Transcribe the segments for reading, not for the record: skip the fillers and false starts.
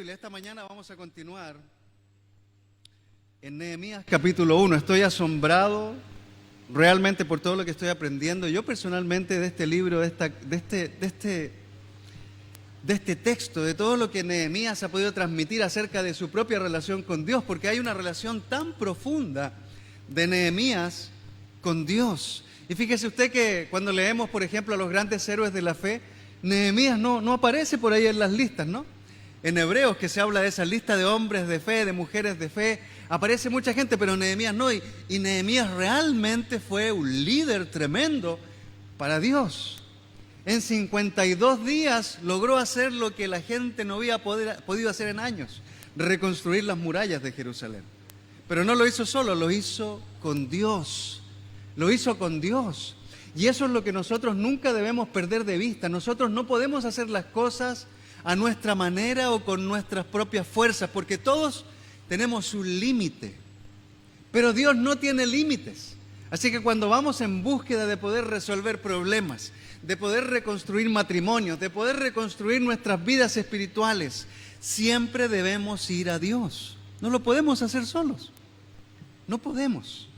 Esta mañana vamos a continuar en Nehemías capítulo 1. Estoy asombrado realmente por todo lo que estoy aprendiendo. Yo personalmente de este libro, de este texto, de todo lo que Nehemías ha podido transmitir acerca de su propia relación con Dios, porque hay una relación tan profunda de Nehemías con Dios. Y fíjese usted que cuando leemos, por ejemplo, a los grandes héroes de la fe, Nehemías no aparece por ahí en las listas, ¿no? En Hebreos, que se habla de esa lista de hombres de fe, de mujeres de fe, aparece mucha gente, pero Nehemías no. Y Nehemías realmente fue un líder tremendo para Dios. En 52 días logró hacer lo que la gente no había podido hacer en años, reconstruir las murallas de Jerusalén. Pero no lo hizo solo, lo hizo con Dios. Lo hizo con Dios. Y eso es lo que nosotros nunca debemos perder de vista. Nosotros no podemos hacer las cosas a nuestra manera o con nuestras propias fuerzas, porque todos tenemos un límite, pero Dios no tiene límites. Así que cuando vamos en búsqueda de poder resolver problemas, de poder reconstruir matrimonios, de poder reconstruir nuestras vidas espirituales, siempre debemos ir a Dios. No lo podemos hacer solos, no podemos.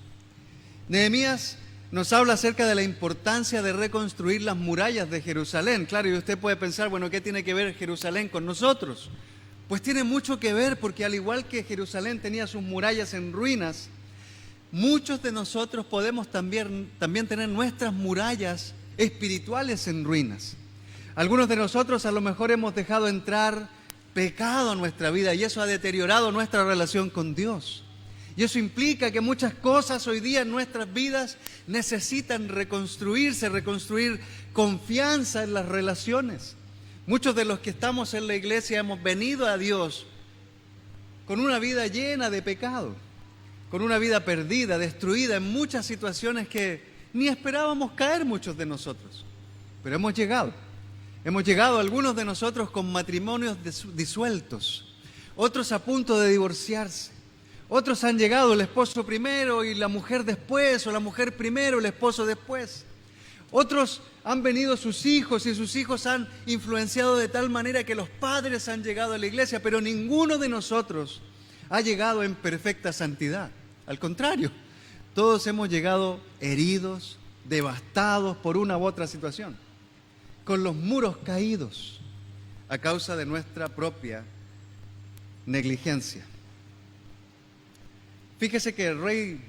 Nehemías nos habla acerca de la importancia de reconstruir las murallas de Jerusalén. Claro, y usted puede pensar, bueno, ¿qué tiene que ver Jerusalén con nosotros? Pues tiene mucho que ver, porque al igual que Jerusalén tenía sus murallas en ruinas, muchos de nosotros podemos también tener nuestras murallas espirituales en ruinas. Algunos de nosotros a lo mejor hemos dejado entrar pecado a nuestra vida y eso ha deteriorado nuestra relación con Dios. Y eso implica que muchas cosas hoy día en nuestras vidas necesitan reconstruirse, reconstruir confianza en las relaciones. Muchos de los que estamos en la iglesia hemos venido a Dios con una vida llena de pecado, con una vida perdida, destruida en muchas situaciones que ni esperábamos caer muchos de nosotros. Pero hemos llegado algunos de nosotros con matrimonios disueltos, otros a punto de divorciarse. Otros han llegado el esposo primero y la mujer después, o la mujer primero, el esposo después. Otros han venido sus hijos y sus hijos han influenciado de tal manera que los padres han llegado a la iglesia, pero ninguno de nosotros ha llegado en perfecta santidad. Al contrario, todos hemos llegado heridos, devastados por una u otra situación, con los muros caídos a causa de nuestra propia negligencia. Fíjese que Ray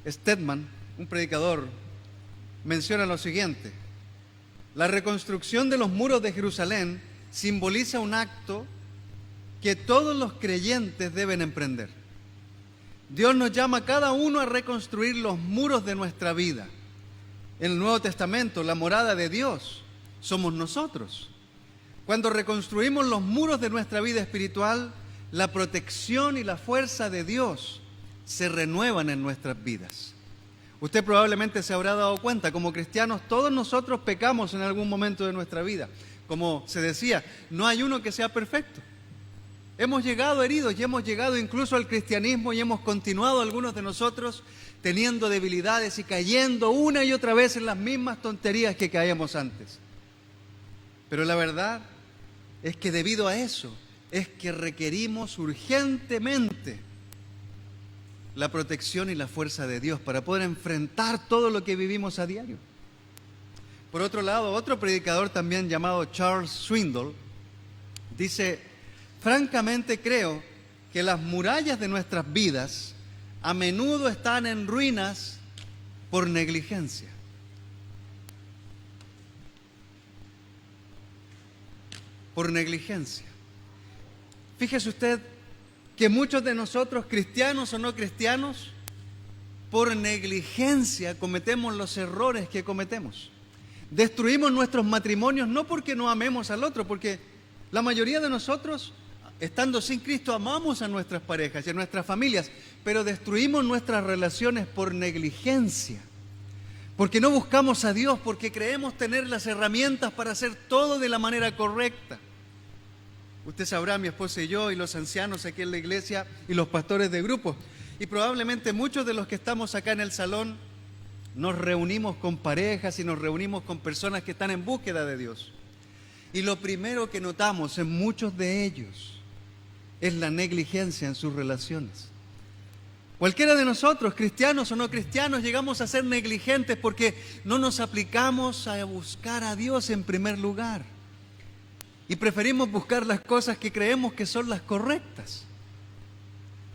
Stedman, un predicador, menciona lo siguiente: la reconstrucción de los muros de Jerusalén simboliza un acto que todos los creyentes deben emprender. Dios nos llama a cada uno a reconstruir los muros de nuestra vida. En el Nuevo Testamento, la morada de Dios somos nosotros. Cuando reconstruimos los muros de nuestra vida espiritual, la protección y la fuerza de Dios se renuevan en nuestras vidas. Usted probablemente se habrá dado cuenta, como cristianos todos nosotros pecamos en algún momento de nuestra vida. Como se decía, no hay uno que sea perfecto. Hemos llegado heridos y hemos llegado incluso al cristianismo y hemos continuado algunos de nosotros teniendo debilidades y cayendo una y otra vez en las mismas tonterías que caíamos antes. Pero la verdad es que debido a eso es que requerimos urgentemente la protección y la fuerza de Dios para poder enfrentar todo lo que vivimos a diario. Por otro lado, otro predicador también llamado Charles Swindoll dice: francamente creo que las murallas de nuestras vidas a menudo están en ruinas por negligencia. Por negligencia. Fíjese usted que muchos de nosotros, cristianos o no cristianos, por negligencia cometemos los errores que cometemos. Destruimos nuestros matrimonios no porque no amemos al otro, porque la mayoría de nosotros, estando sin Cristo, amamos a nuestras parejas y a nuestras familias, pero destruimos nuestras relaciones por negligencia, porque no buscamos a Dios, porque creemos tener las herramientas para hacer todo de la manera correcta. Usted sabrá, mi esposa y yo, y los ancianos aquí en la iglesia, y los pastores de grupos. Y probablemente muchos de los que estamos acá en el salón nos reunimos con parejas y nos reunimos con personas que están en búsqueda de Dios. Y lo primero que notamos en muchos de ellos es la negligencia en sus relaciones. Cualquiera de nosotros, cristianos o no cristianos, llegamos a ser negligentes porque no nos aplicamos a buscar a Dios en primer lugar. Y preferimos buscar las cosas que creemos que son las correctas.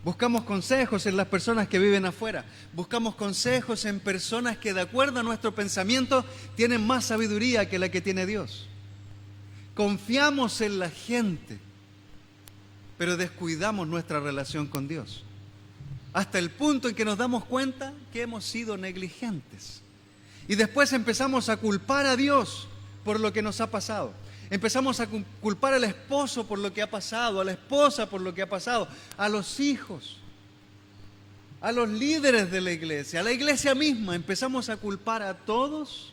Buscamos consejos en las personas que viven afuera. Buscamos consejos en personas que, de acuerdo a nuestro pensamiento, tienen más sabiduría que la que tiene Dios. Confiamos en la gente, pero descuidamos nuestra relación con Dios. Hasta el punto en que nos damos cuenta que hemos sido negligentes. Y después empezamos a culpar a Dios por lo que nos ha pasado. Empezamos a culpar al esposo por lo que ha pasado, a la esposa por lo que ha pasado, a los hijos, a los líderes de la iglesia, a la iglesia misma. Empezamos a culpar a todos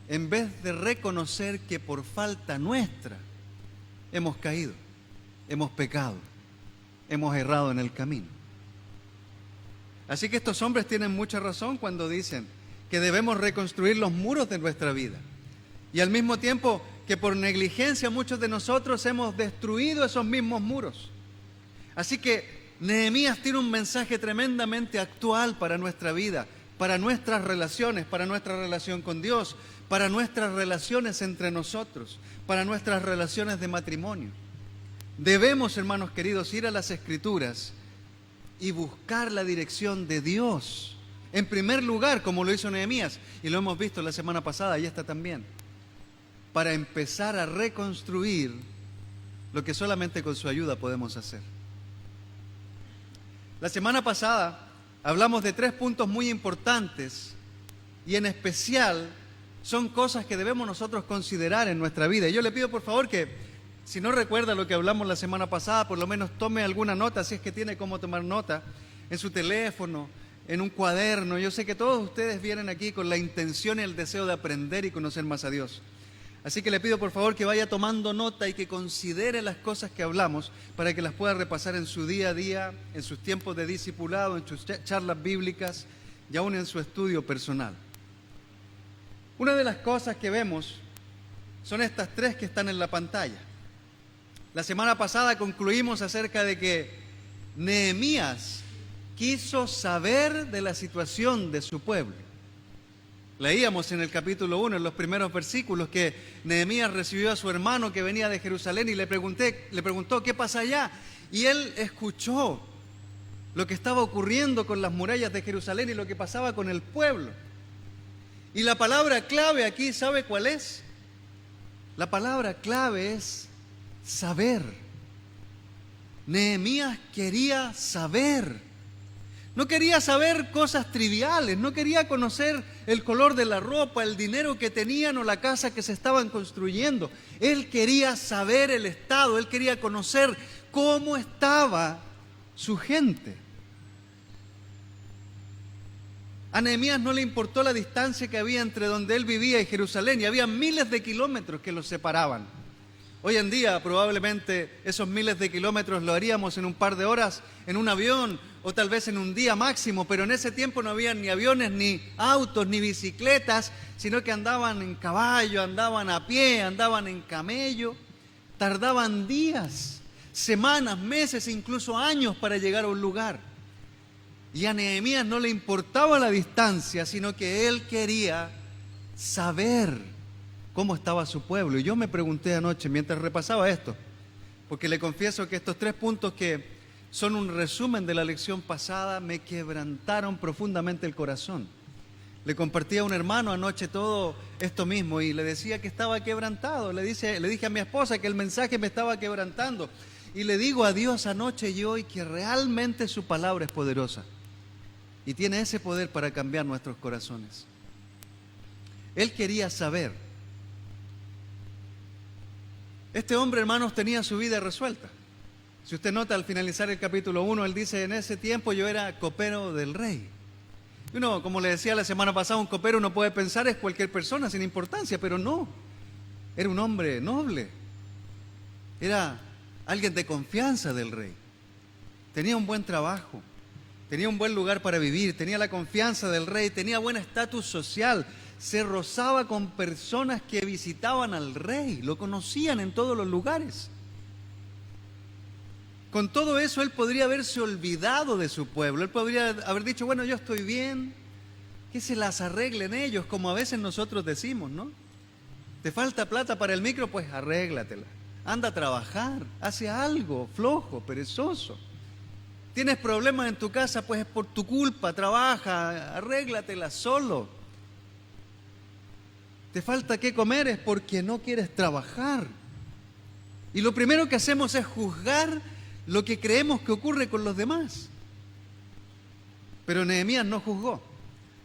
en vez de reconocer que por falta nuestra hemos caído, hemos pecado, hemos errado en el camino. Así que estos hombres tienen mucha razón cuando dicen que debemos reconstruir los muros de nuestra vida. Y al mismo tiempo que por negligencia muchos de nosotros hemos destruido esos mismos muros. Así que Nehemías tiene un mensaje tremendamente actual para nuestra vida, para nuestras relaciones, para nuestra relación con Dios, para nuestras relaciones entre nosotros, para nuestras relaciones de matrimonio. Debemos, hermanos queridos, ir a las Escrituras y buscar la dirección de Dios. En primer lugar, como lo hizo Nehemías, y lo hemos visto la semana pasada, y esta también, para empezar a reconstruir lo que solamente con su ayuda podemos hacer. La semana pasada hablamos de 3 puntos muy importantes y en especial son cosas que debemos nosotros considerar en nuestra vida. Y yo le pido por favor que, si no recuerda lo que hablamos la semana pasada, por lo menos tome alguna nota, si es que tiene cómo tomar nota, en su teléfono, en un cuaderno. Yo sé que todos ustedes vienen aquí con la intención y el deseo de aprender y conocer más a Dios. Así que le pido por favor que vaya tomando nota y que considere las cosas que hablamos para que las pueda repasar en su día a día, en sus tiempos de discipulado, en sus charlas bíblicas y aún en su estudio personal. Una de las cosas que vemos son estas 3 que están en la pantalla. La semana pasada concluimos acerca de que Nehemías quiso saber de la situación de su pueblo. Leíamos en el capítulo 1, en los primeros versículos, que Nehemías recibió a su hermano que venía de Jerusalén y le preguntó, ¿qué pasa allá? Y él escuchó lo que estaba ocurriendo con las murallas de Jerusalén y lo que pasaba con el pueblo. Y la palabra clave aquí, ¿sabe cuál es? La palabra clave es saber. Nehemías quería saber. No quería saber cosas triviales, no quería conocer el color de la ropa, el dinero que tenían o la casa que se estaban construyendo. Él quería saber el estado, él quería conocer cómo estaba su gente. A Nehemías no le importó la distancia que había entre donde él vivía y Jerusalén, y había miles de kilómetros que los separaban. Hoy en día probablemente esos miles de kilómetros lo haríamos en un par de horas en un avión o tal vez en un día máximo, pero en ese tiempo no había ni aviones, ni autos, ni bicicletas, sino que andaban en caballo, andaban a pie, andaban en camello, tardaban días, semanas, meses, incluso años para llegar a un lugar. Y a Nehemías no le importaba la distancia, sino que él quería saber cómo estaba su pueblo. Y yo me pregunté anoche mientras repasaba esto, porque le confieso que estos 3 puntos que son un resumen de la lección pasada me quebrantaron profundamente el corazón. Le compartí a un hermano anoche todo esto mismo y le decía que estaba quebrantado. Le dije a mi esposa que el mensaje me estaba quebrantando. Y le digo a Dios anoche y hoy que realmente su palabra es poderosa y tiene ese poder para cambiar nuestros corazones. Él quería saber. Este hombre, hermanos, tenía su vida resuelta. Si usted nota al finalizar el capítulo 1, él dice, en ese tiempo yo era copero del rey. Y uno, como le decía la semana pasada, un copero uno puede pensar es cualquier persona sin importancia, pero no. Era un hombre noble. Era alguien de confianza del rey. Tenía un buen trabajo, tenía un buen lugar para vivir, tenía la confianza del rey, tenía buen estatus social, se rozaba con personas que visitaban al rey, lo conocían en todos los lugares. Con todo eso, él podría haberse olvidado de su pueblo, él podría haber dicho, bueno, yo estoy bien, que se las arreglen ellos, como a veces nosotros decimos, ¿no? ¿Te falta plata para el micro? Pues arréglatela. Anda a trabajar, hace algo, flojo, perezoso. ¿Tienes problemas en tu casa? Pues es por tu culpa, trabaja, arréglatela solo. ¿Te falta qué comer? Es porque no quieres trabajar. Y lo primero que hacemos es juzgar lo que creemos que ocurre con los demás. Pero Nehemías no juzgó,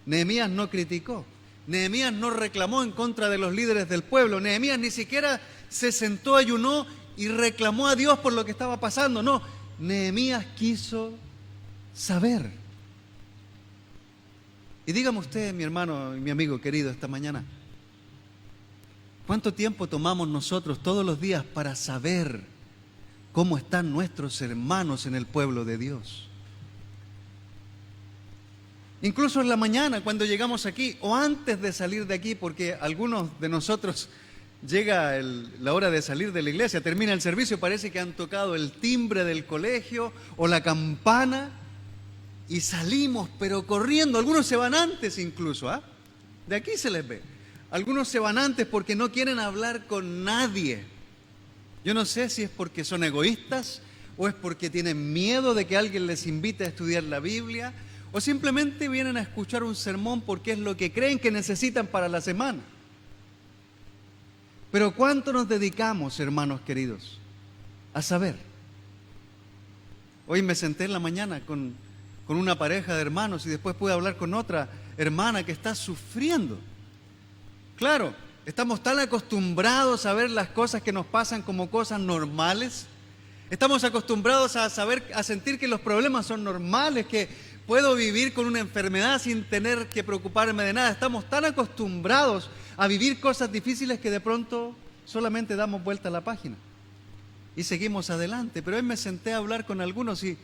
Nehemías no criticó, Nehemías no reclamó en contra de los líderes del pueblo, Nehemías ni siquiera se sentó, ayunó y reclamó a Dios por lo que estaba pasando. No, Nehemías quiso saber. Y dígame usted, mi hermano y mi amigo querido, esta mañana, ¿cuánto tiempo tomamos nosotros todos los días para saber cómo están nuestros hermanos en el pueblo de Dios? Incluso en la mañana cuando llegamos aquí o antes de salir de aquí, porque algunos de nosotros llega la hora de salir de la iglesia, termina el servicio, parece que han tocado el timbre del colegio o la campana y salimos pero corriendo. Algunos se van antes incluso, ¿ah? De aquí se les ve. Algunos se van antes porque no quieren hablar con nadie. Yo no sé si es porque son egoístas o es porque tienen miedo de que alguien les invite a estudiar la Biblia o simplemente vienen a escuchar un sermón porque es lo que creen que necesitan para la semana. Pero ¿cuánto nos dedicamos, hermanos queridos, a saber? Hoy me senté en la mañana con una pareja de hermanos y después pude hablar con otra hermana que está sufriendo. Claro, estamos tan acostumbrados a ver las cosas que nos pasan como cosas normales. Estamos acostumbrados a sentir que los problemas son normales, que puedo vivir con una enfermedad sin tener que preocuparme de nada. Estamos tan acostumbrados a vivir cosas difíciles que de pronto solamente damos vuelta a la página y seguimos adelante. Pero hoy me senté a hablar con algunos y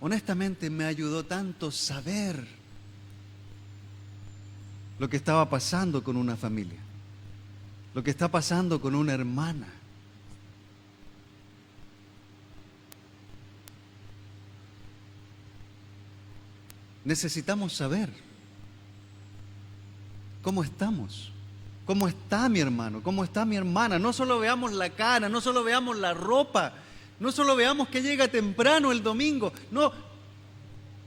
honestamente me ayudó tanto saber lo que estaba pasando con una familia, lo que está pasando con una hermana. Necesitamos saber cómo estamos, cómo está mi hermano, cómo está mi hermana. No solo veamos la cara, no solo veamos la ropa, no solo veamos que llega temprano el domingo. No,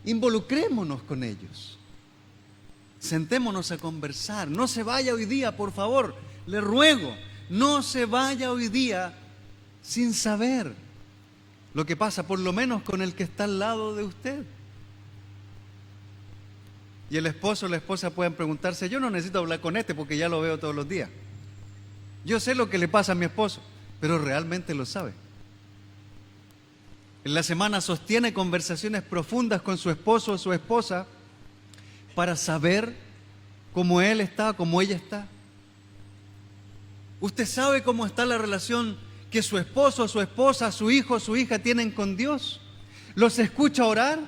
involucrémonos con ellos. Sentémonos a conversar. No se vaya hoy día, por favor, le ruego, no se vaya hoy día sin saber lo que pasa, por lo menos con el que está al lado de usted. Y el esposo o la esposa pueden preguntarse, yo no necesito hablar con este porque ya lo veo todos los días. Yo sé lo que le pasa a mi esposo, pero realmente lo sabe. En la semana sostiene conversaciones profundas con su esposo o su esposa para saber cómo él está, cómo ella está. ¿Usted sabe cómo está la relación que su esposo, su esposa, su hijo, su hija tienen con Dios? ¿Los escucha orar?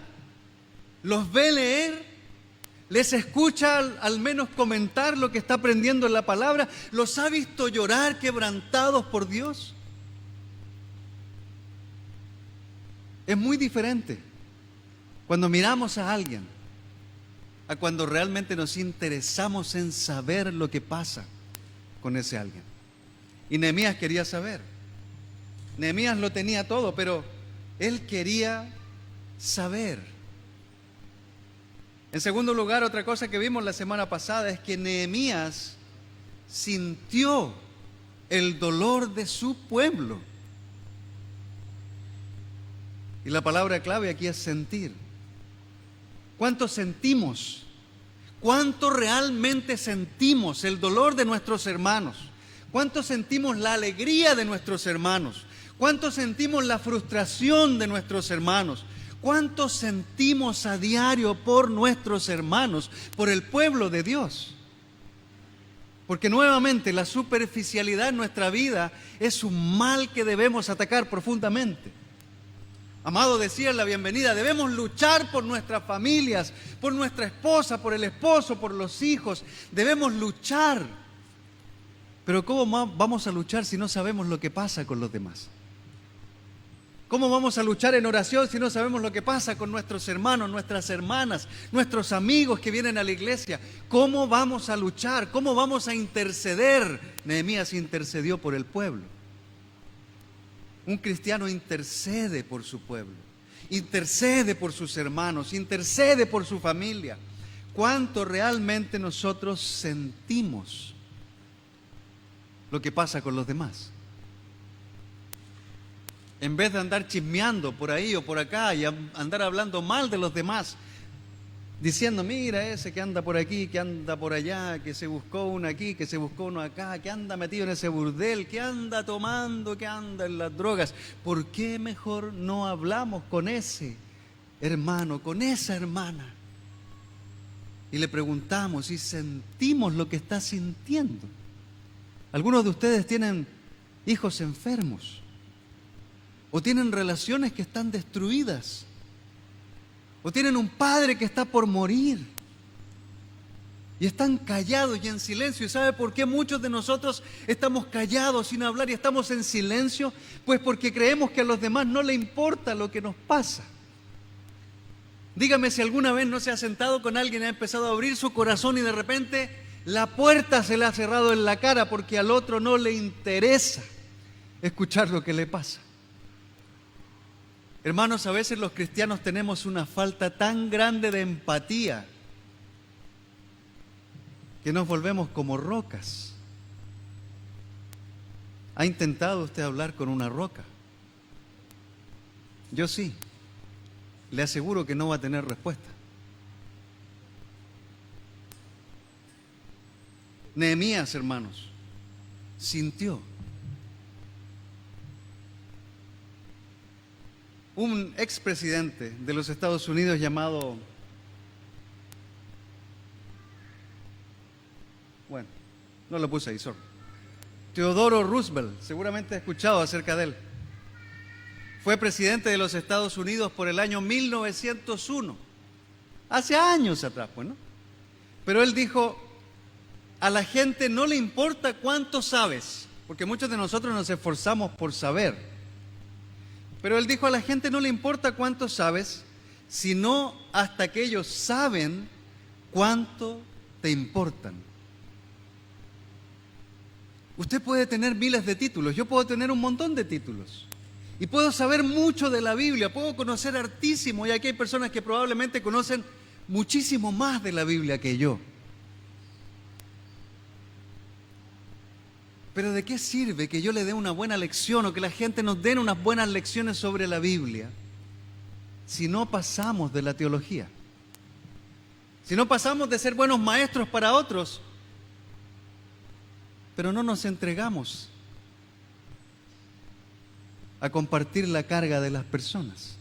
¿Los ve leer? ¿Les escucha al menos comentar lo que está aprendiendo en la palabra? ¿Los ha visto llorar quebrantados por Dios? Es muy diferente cuando miramos a alguien a cuando realmente nos interesamos en saber lo que pasa con ese alguien. Y Nehemías quería saber. Nehemías lo tenía todo, pero él quería saber. En segundo lugar, otra cosa que vimos la semana pasada es que Nehemías sintió el dolor de su pueblo. Y la palabra clave aquí es sentir. ¿Cuánto sentimos? ¿Cuánto realmente sentimos el dolor de nuestros hermanos? ¿Cuánto sentimos la alegría de nuestros hermanos? ¿Cuánto sentimos la frustración de nuestros hermanos? ¿Cuánto sentimos a diario por nuestros hermanos, por el pueblo de Dios? Porque nuevamente la superficialidad en nuestra vida es un mal que debemos atacar profundamente. Amado decía en la bienvenida, debemos luchar por nuestras familias, por nuestra esposa, por el esposo, por los hijos. Debemos luchar. Pero ¿cómo vamos a luchar si no sabemos lo que pasa con los demás? ¿Cómo vamos a luchar en oración si no sabemos lo que pasa con nuestros hermanos, nuestras hermanas, nuestros amigos que vienen a la iglesia? ¿Cómo vamos a luchar? ¿Cómo vamos a interceder? Nehemías intercedió por el pueblo. Un cristiano intercede por su pueblo, intercede por sus hermanos, intercede por su familia. ¿Cuánto realmente nosotros sentimos lo que pasa con los demás? En vez de andar chismeando por ahí o por acá y andar hablando mal de los demás, diciendo, mira ese que anda por aquí, que anda por allá, que se buscó uno aquí, que se buscó uno acá, que anda metido en ese burdel, que anda tomando, que anda en las drogas. ¿Por qué mejor no hablamos con ese hermano, con esa hermana? Y le preguntamos y sentimos lo que está sintiendo. Algunos de ustedes tienen hijos enfermos o tienen relaciones que están destruidas. O tienen un padre que está por morir. Y están callados y en silencio. ¿Y sabe por qué muchos de nosotros estamos callados sin hablar y estamos en silencio? Pues porque creemos que a los demás no le importa lo que nos pasa. Dígame si alguna vez no se ha sentado con alguien y ha empezado a abrir su corazón y de repente la puerta se le ha cerrado en la cara porque al otro no le interesa escuchar lo que le pasa. Hermanos, a veces los cristianos tenemos una falta tan grande de empatía que nos volvemos como rocas. ¿Ha intentado usted hablar con una roca? Yo sí. Le aseguro que no va a tener respuesta. Nehemías, hermanos, sintió. Un expresidente de los Estados Unidos llamado, bueno, no lo puse ahí, sorry, Theodore Roosevelt, seguramente ha escuchado acerca de él. Fue presidente de los Estados Unidos por el año 1901, hace años atrás, pues, ¿no? Pero él dijo, a la gente no le importa cuánto sabes, porque muchos de nosotros nos esforzamos por saber. Pero él dijo, a la gente no le importa cuánto sabes, sino hasta que ellos saben cuánto te importan. Usted puede tener miles de títulos, yo puedo tener un montón de títulos. Y puedo saber mucho de la Biblia, puedo conocer hartísimo, y aquí hay personas que probablemente conocen muchísimo más de la Biblia que yo. Pero ¿de qué sirve que yo le dé una buena lección o que la gente nos dé unas buenas lecciones sobre la Biblia si no pasamos de la teología? Si no pasamos de ser buenos maestros para otros, pero no nos entregamos a compartir la carga de las personas.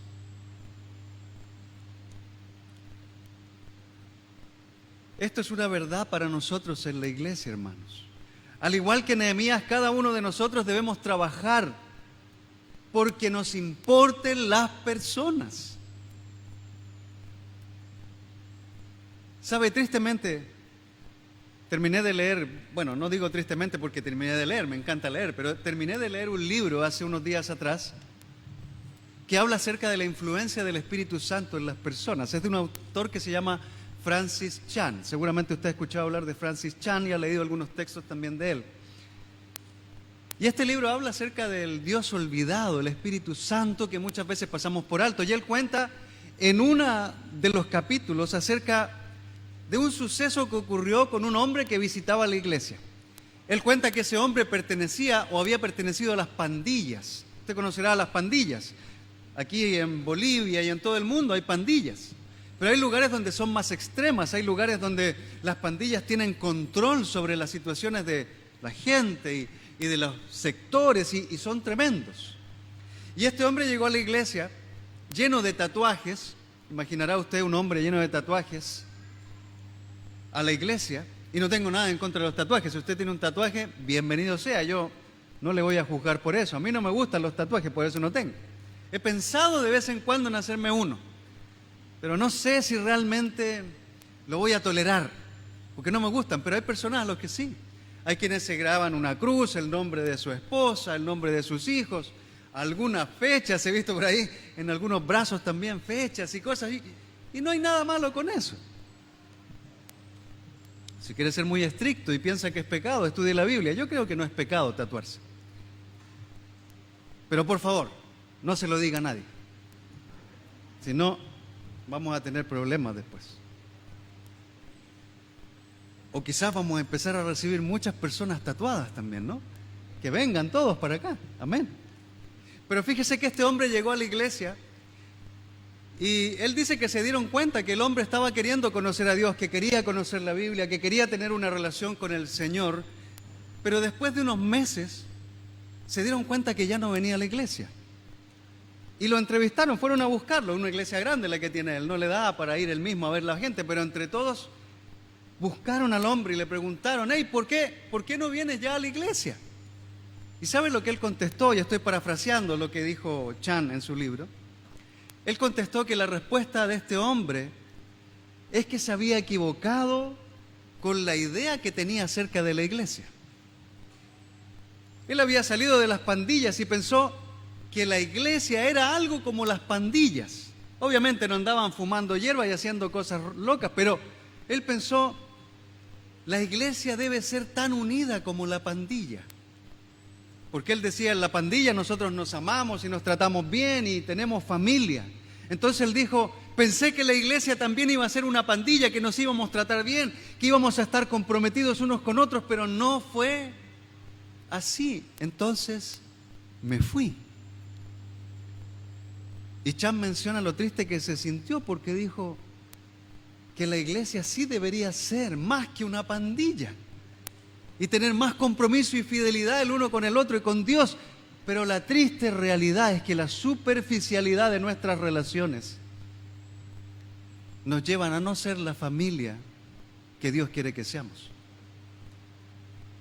Esto es una verdad para nosotros en la iglesia, hermanos. Al igual que Nehemías, cada uno de nosotros debemos trabajar porque nos importen las personas. ¿Sabe? Tristemente, terminé de leer, bueno, no digo tristemente porque terminé de leer, me encanta leer, pero terminé de leer un libro hace unos días atrás que habla acerca de la influencia del Espíritu Santo en las personas. Es de un autor que se llama Francis Chan. Seguramente usted ha escuchado hablar de Francis Chan y ha leído algunos textos también de él. Y este libro habla acerca del Dios olvidado, el Espíritu Santo, que muchas veces pasamos por alto. Y él cuenta en uno de los capítulos acerca de un suceso que ocurrió con un hombre que visitaba la iglesia. Él cuenta que ese hombre pertenecía o había pertenecido a las pandillas. Usted conocerá a las pandillas. Aquí en Bolivia y en todo el mundo hay pandillas. Pero hay lugares donde son más extremas, hay lugares donde las pandillas tienen control sobre las situaciones de la gente y de los sectores y son tremendos. Y este hombre llegó a la iglesia lleno de tatuajes, imaginará usted un hombre lleno de tatuajes a la iglesia, Y no tengo nada en contra de los tatuajes. Si usted tiene un tatuaje, bienvenido sea. Yo no le voy a juzgar por eso. A mí no me gustan los tatuajes, por eso no tengo. He pensado de vez en cuando en hacerme uno, pero no sé si realmente lo voy a tolerar, porque no me gustan, pero hay personas a los que sí. Hay quienes se graban una cruz, el nombre de su esposa, el nombre de sus hijos, algunas fechas, he visto por ahí, en algunos brazos también fechas y cosas, y no hay nada malo con eso. Si quiere ser muy estricto y piensa que es pecado, estudie la Biblia. Yo creo que no es pecado tatuarse. Pero por favor, no se lo diga a nadie. Si no, vamos a tener problemas después. O quizás vamos a empezar a recibir muchas personas tatuadas también, ¿no? Que vengan todos para acá. Amén. Pero fíjese que este hombre llegó a la iglesia y él dice que se dieron cuenta que el hombre estaba queriendo conocer a Dios, que quería conocer la Biblia, que quería tener una relación con el Señor, pero después de unos meses se dieron cuenta que ya no venía a la iglesia. Y lo entrevistaron, fueron a buscarlo, una iglesia grande la que tiene él, no le da para ir él mismo a ver la gente, pero entre todos buscaron al hombre y le preguntaron, hey, ¿por qué no vienes ya a la iglesia? ¿Y sabe lo que él contestó? Y estoy parafraseando lo que dijo Chan en su libro. Él contestó que la respuesta de este hombre es que se había equivocado con la idea que tenía acerca de la iglesia. Él había salido de las pandillas y pensó que la iglesia era algo como las pandillas. Obviamente no andaban fumando hierba y haciendo cosas locas, pero él pensó, la iglesia debe ser tan unida como la pandilla. Porque él decía, en la pandilla nosotros nos amamos y nos tratamos bien y tenemos familia. Entonces él dijo, pensé que la iglesia también iba a ser una pandilla, que nos íbamos a tratar bien, que íbamos a estar comprometidos unos con otros, pero no fue así. Entonces me fui. Y Chan menciona lo triste que se sintió porque dijo que la iglesia sí debería ser más que una pandilla y tener más compromiso y fidelidad el uno con el otro y con Dios. Pero la triste realidad es que la superficialidad de nuestras relaciones nos llevan a no ser la familia que Dios quiere que seamos.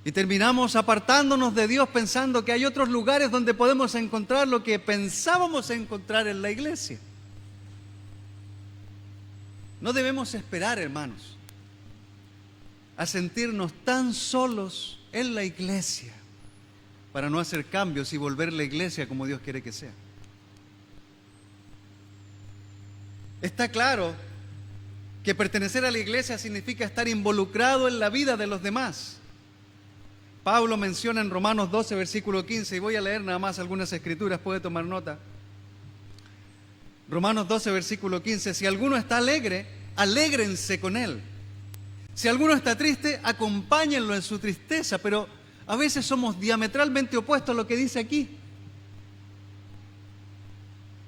Y terminamos apartándonos de Dios pensando que hay otros lugares donde podemos encontrar lo que pensábamos encontrar en la iglesia. No debemos esperar, hermanos, a sentirnos tan solos en la iglesia para no hacer cambios y volver la iglesia como Dios quiere que sea. Está claro que pertenecer a la iglesia significa estar involucrado en la vida de los demás. Pablo menciona en Romanos 12, versículo 15, y voy a leer nada más algunas escrituras, puede tomar nota. Romanos 12, versículo 15, si alguno está alegre, alégrense con él. Si alguno está triste, acompáñenlo en su tristeza, pero a veces somos diametralmente opuestos a lo que dice aquí.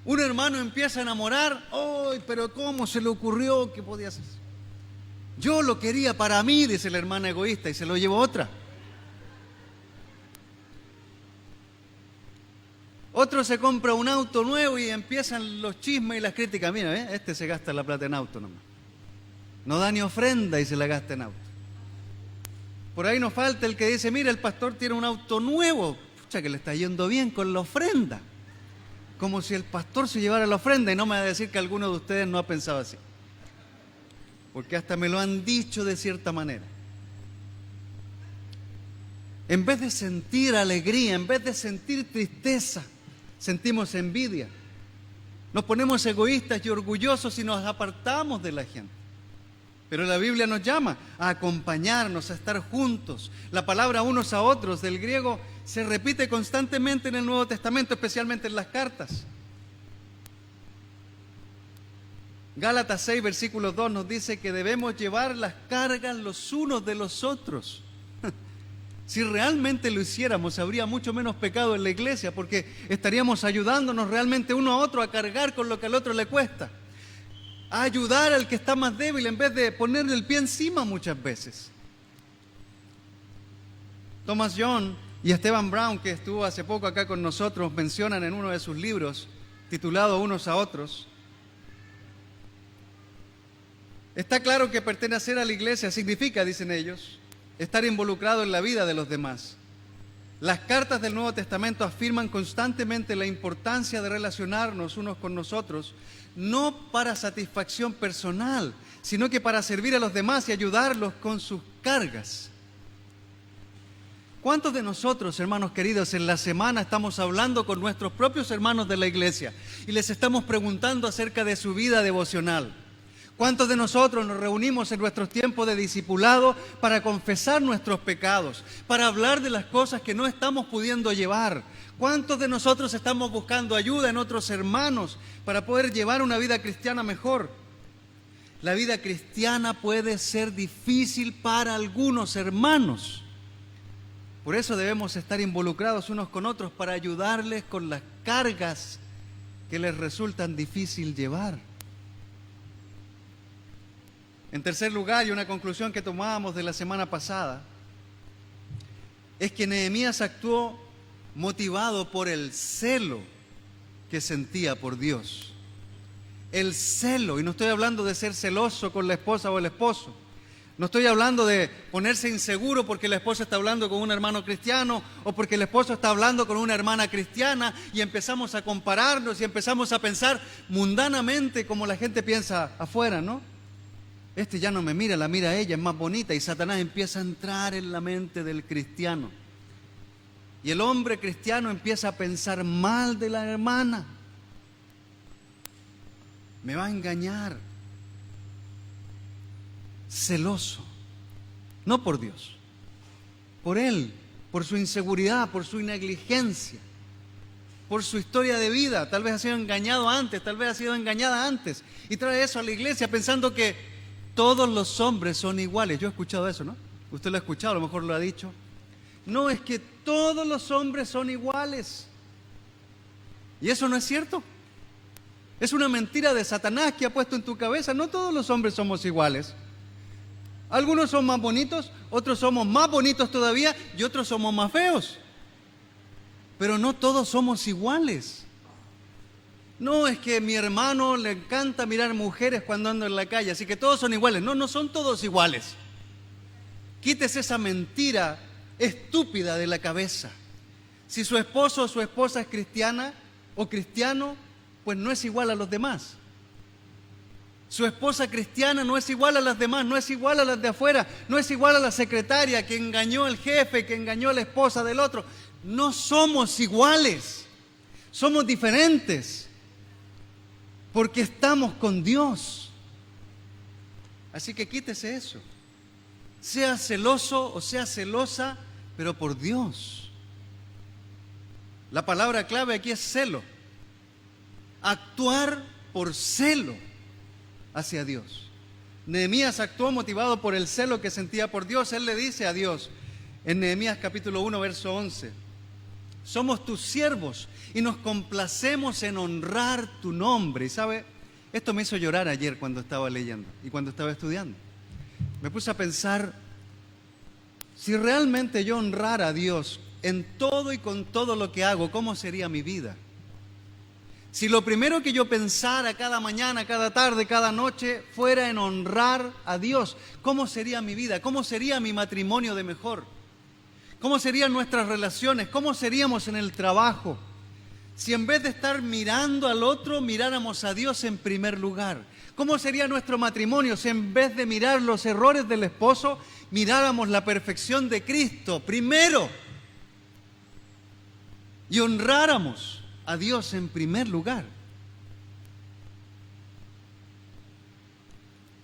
Un hermano empieza a enamorar, ¡ay, pero cómo se le ocurrió que podía hacer! Yo lo quería para mí, dice la hermana egoísta, y se lo llevó otra. Otro se compra un auto nuevo y empiezan los chismes y las críticas. Mira, este se gasta la plata en auto nomás. No da ni ofrenda y se la gasta en auto. Por ahí nos falta el que dice, mira, el pastor tiene un auto nuevo. Pucha, que le está yendo bien con la ofrenda. Como si el pastor se llevara la ofrenda, y no me va a decir que alguno de ustedes no ha pensado así. Porque hasta me lo han dicho de cierta manera. En vez de sentir alegría, en vez de sentir tristeza, sentimos envidia. Nos ponemos egoístas y orgullosos y nos apartamos de la gente. Pero la Biblia nos llama a acompañarnos, a estar juntos. La palabra unos a otros del griego se repite constantemente en el Nuevo Testamento, especialmente en las cartas. Gálatas 6, versículo 2 nos dice que debemos llevar las cargas los unos de los otros. Si realmente lo hiciéramos, habría mucho menos pecado en la iglesia, porque estaríamos ayudándonos realmente uno a otro a cargar con lo que al otro le cuesta. A ayudar al que está más débil en vez de ponerle el pie encima muchas veces. Thomas John y Esteban Brown, que estuvo hace poco acá con nosotros, mencionan en uno de sus libros, titulado Unos a Otros, Está claro que pertenecer a la iglesia significa, dicen ellos, estar involucrado en la vida de los demás. Las cartas del Nuevo Testamento afirman constantemente la importancia de relacionarnos unos con nosotros, no para satisfacción personal, sino que para servir a los demás y ayudarlos con sus cargas. ¿Cuántos de nosotros, hermanos queridos, en la semana estamos hablando con nuestros propios hermanos de la iglesia y les estamos preguntando acerca de su vida devocional? ¿Cuántos de nosotros nos reunimos en nuestros tiempos de discipulado para confesar nuestros pecados, para hablar de las cosas que no estamos pudiendo llevar? ¿Cuántos de nosotros estamos buscando ayuda en otros hermanos para poder llevar una vida cristiana mejor? La vida cristiana puede ser difícil para algunos hermanos. Por eso debemos estar involucrados unos con otros para ayudarles con las cargas que les resultan difícil llevar. En tercer lugar, y una conclusión que tomábamos de la semana pasada, es que Nehemías actuó motivado por el celo que sentía por Dios. El celo, y no estoy hablando de ser celoso con la esposa o el esposo. No estoy hablando de ponerse inseguro porque la esposa está hablando con un hermano cristiano o porque el esposo está hablando con una hermana cristiana y empezamos a compararnos y empezamos a pensar mundanamente como la gente piensa afuera, ¿no? Este ya no me mira, la mira a ella, es más bonita, y Satanás empieza a entrar en la mente del cristiano. Y el hombre cristiano empieza a pensar mal de la hermana. Me va a engañar. Celoso. No por Dios, por él, por su inseguridad, por su negligencia, por su historia de vida. Tal vez ha sido engañado antes, tal vez ha sido engañada antes. Y trae eso a la iglesia pensando que todos los hombres son iguales. Yo he escuchado eso, ¿no? Usted lo ha escuchado, a lo mejor lo ha dicho. No, es que todos los hombres son iguales. Y eso no es cierto. Es una mentira de Satanás que ha puesto en tu cabeza. No todos los hombres somos iguales. Algunos son más bonitos, otros somos más bonitos todavía y otros somos más feos. Pero no todos somos iguales. No, es que a mi hermano le encanta mirar mujeres cuando ando en la calle, así que todos son iguales. No, no son todos iguales. Quítese esa mentira estúpida de la cabeza. Si su esposo o su esposa es cristiana o cristiano, pues no es igual a los demás. Su esposa cristiana no es igual a las demás, no es igual a las de afuera, no es igual a la secretaria que engañó al jefe, que engañó a la esposa del otro. No somos iguales, somos diferentes. Porque estamos con Dios. Así que quítese eso. Sea celoso o sea celosa, pero por Dios. La palabra clave aquí es celo. Actuar por celo hacia Dios. Nehemías actuó motivado por el celo que sentía por Dios. Él le dice a Dios en Nehemías capítulo 1, verso 11: somos tus siervos y nos complacemos en honrar tu nombre. Y sabe, esto me hizo llorar ayer cuando estaba leyendo y cuando estaba estudiando. Me puse a pensar, si realmente yo honrara a Dios en todo y con todo lo que hago, ¿cómo sería mi vida? Si lo primero que yo pensara cada mañana, cada tarde, cada noche fuera en honrar a Dios, ¿cómo sería mi vida? ¿Cómo sería mi matrimonio de mejor? ¿Cómo serían nuestras relaciones? ¿Cómo seríamos en el trabajo? Si en vez de estar mirando al otro, miráramos a Dios en primer lugar. ¿Cómo sería nuestro matrimonio si en vez de mirar los errores del esposo, miráramos la perfección de Cristo primero? Y honráramos a Dios en primer lugar.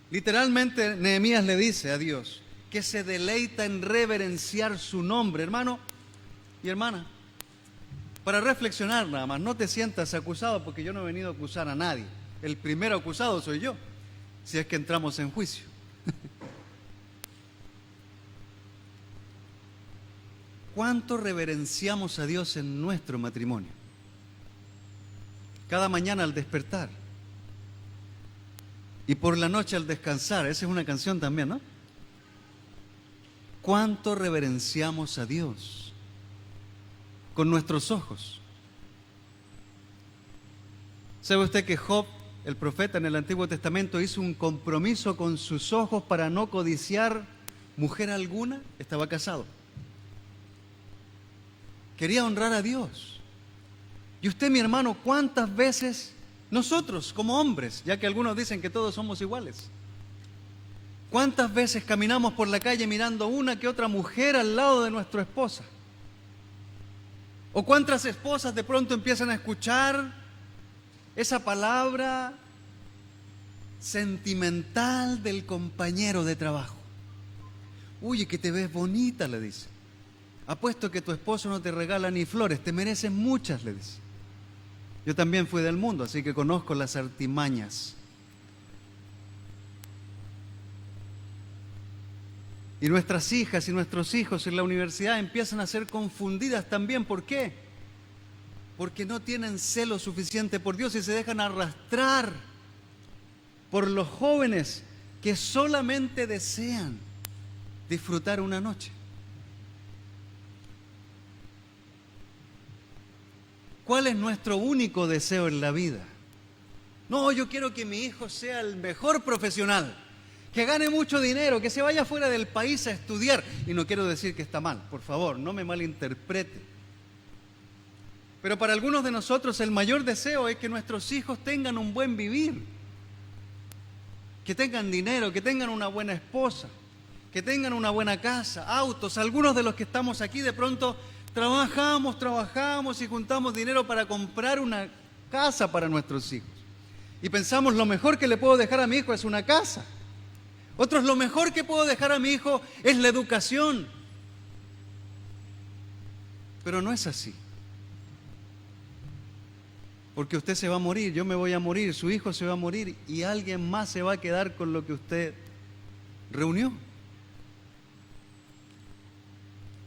Literalmente, Nehemías le dice a Dios que se deleita en reverenciar su nombre. Hermano y hermana, para reflexionar nada más, no te sientas acusado porque yo no he venido a acusar a nadie. El primero acusado soy yo, si es que entramos en juicio. ¿Cuánto reverenciamos a Dios en nuestro matrimonio? Cada mañana al despertar y por la noche al descansar. Esa es una canción también, ¿no? ¿Cuánto reverenciamos a Dios con nuestros ojos? ¿Sabe usted que Job el profeta en el Antiguo Testamento hizo un compromiso con sus ojos para no codiciar mujer alguna, estaba casado. Quería honrar a Dios. Y usted, mi hermano, ¿cuántas veces nosotros como hombres, ya que algunos dicen que todos somos iguales, cuántas veces caminamos por la calle mirando una que otra mujer al lado de nuestra esposa? ¿O cuántas esposas de pronto empiezan a escuchar esa palabra sentimental del compañero de trabajo? Uy, que te ves bonita, le dice. Apuesto que tu esposo no te regala ni flores, te mereces muchas, le dice. Yo también fui del mundo, así que conozco las artimañas. Y nuestras hijas y nuestros hijos en la universidad empiezan a ser confundidas también. ¿Por qué? Porque no tienen celo suficiente por Dios y se dejan arrastrar por los jóvenes que solamente desean disfrutar una noche. ¿Cuál es nuestro único deseo en la vida? No, yo quiero que mi hijo sea el mejor profesional, que gane mucho dinero, que se vaya fuera del país a estudiar. Y no quiero decir que está mal, por favor, no me malinterprete. Pero para algunos de nosotros el mayor deseo es que nuestros hijos tengan un buen vivir, que tengan dinero, que tengan una buena esposa, que tengan una buena casa, autos. Algunos de los que estamos aquí de pronto trabajamos y juntamos dinero para comprar una casa para nuestros hijos. Y pensamos, lo mejor que le puedo dejar a mi hijo es una casa. Otros, lo mejor que puedo dejar a mi hijo es la educación. Pero no es así. Porque usted se va a morir, yo me voy a morir, su hijo se va a morir y alguien más se va a quedar con lo que usted reunió.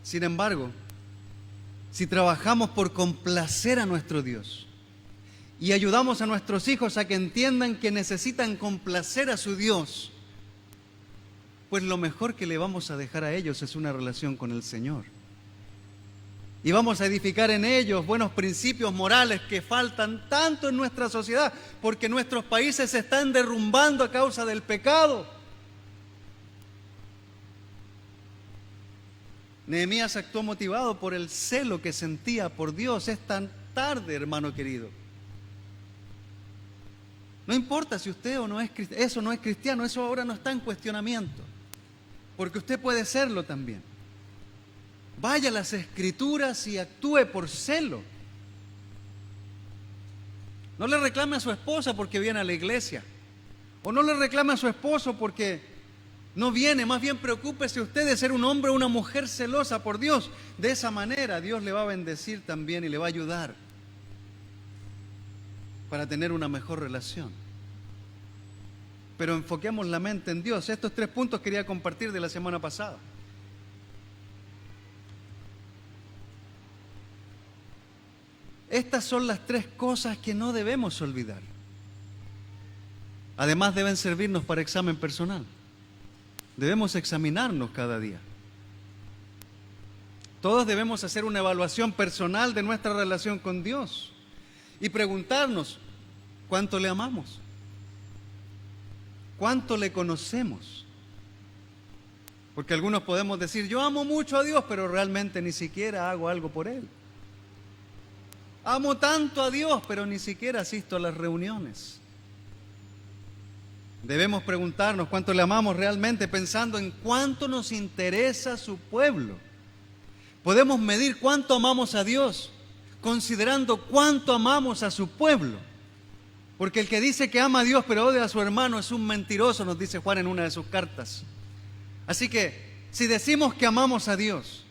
Sin embargo, si trabajamos por complacer a nuestro Dios y ayudamos a nuestros hijos a que entiendan que necesitan complacer a su Dios, pues lo mejor que le vamos a dejar a ellos es una relación con el Señor. Y vamos a edificar en ellos buenos principios morales que faltan tanto en nuestra sociedad, porque nuestros países se están derrumbando a causa del pecado. Nehemías actuó motivado por el celo que sentía por Dios. Es tan tarde, hermano querido. No importa si usted o no es cristiano, eso no es cristiano, eso ahora no está en cuestionamiento, porque usted puede serlo también. Vaya a las Escrituras y actúe por celo. No le reclame a su esposa porque viene a la iglesia, o no le reclame a su esposo porque no viene. Más bien preocúpese usted de ser un hombre o una mujer celosa por Dios. De esa manera Dios le va a bendecir también y le va a ayudar para tener una mejor relación. Pero enfoquemos la mente en Dios. Estos 3 puntos quería compartir de la semana pasada. Estas son las 3 cosas que no debemos olvidar. Además deben servirnos para examen personal. Debemos examinarnos cada día. Todos debemos hacer una evaluación personal de nuestra relación con Dios y preguntarnos, ¿cuánto le amamos? ¿Cuánto le conocemos? Porque algunos podemos decir, yo amo mucho a Dios, pero realmente ni siquiera hago algo por Él. Amo tanto a Dios, pero ni siquiera asisto a las reuniones. Debemos preguntarnos cuánto le amamos realmente, pensando en cuánto nos interesa su pueblo. Podemos medir cuánto amamos a Dios, considerando cuánto amamos a su pueblo. Porque el que dice que ama a Dios pero odia a su hermano es un mentiroso, nos dice Juan en una de sus cartas. Así que, si decimos que amamos a Dios,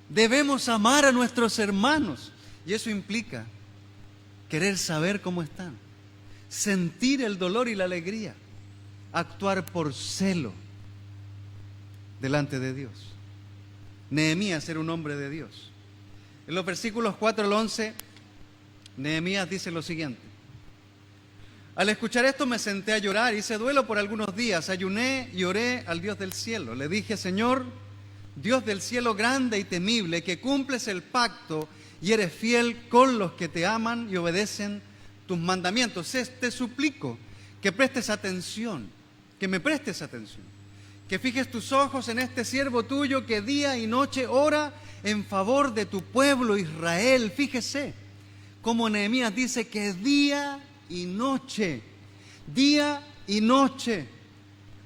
debemos amar a nuestros hermanos. Y eso implica querer saber cómo están, sentir el dolor y la alegría, actuar por celo delante de Dios. Nehemías era un hombre de Dios. En los versículos 4 al 11, Nehemías dice lo siguiente: al escuchar esto me senté a llorar, hice duelo por algunos días, ayuné y oré al Dios del cielo. Le dije, Señor, Dios del cielo grande y temible, que cumples el pacto y eres fiel con los que te aman y obedecen tus mandamientos. Te suplico que prestes atención, que me prestes atención, que fijes tus ojos en este siervo tuyo que día y noche ora en favor de tu pueblo Israel. Fíjese cómo Nehemías dice que día y noche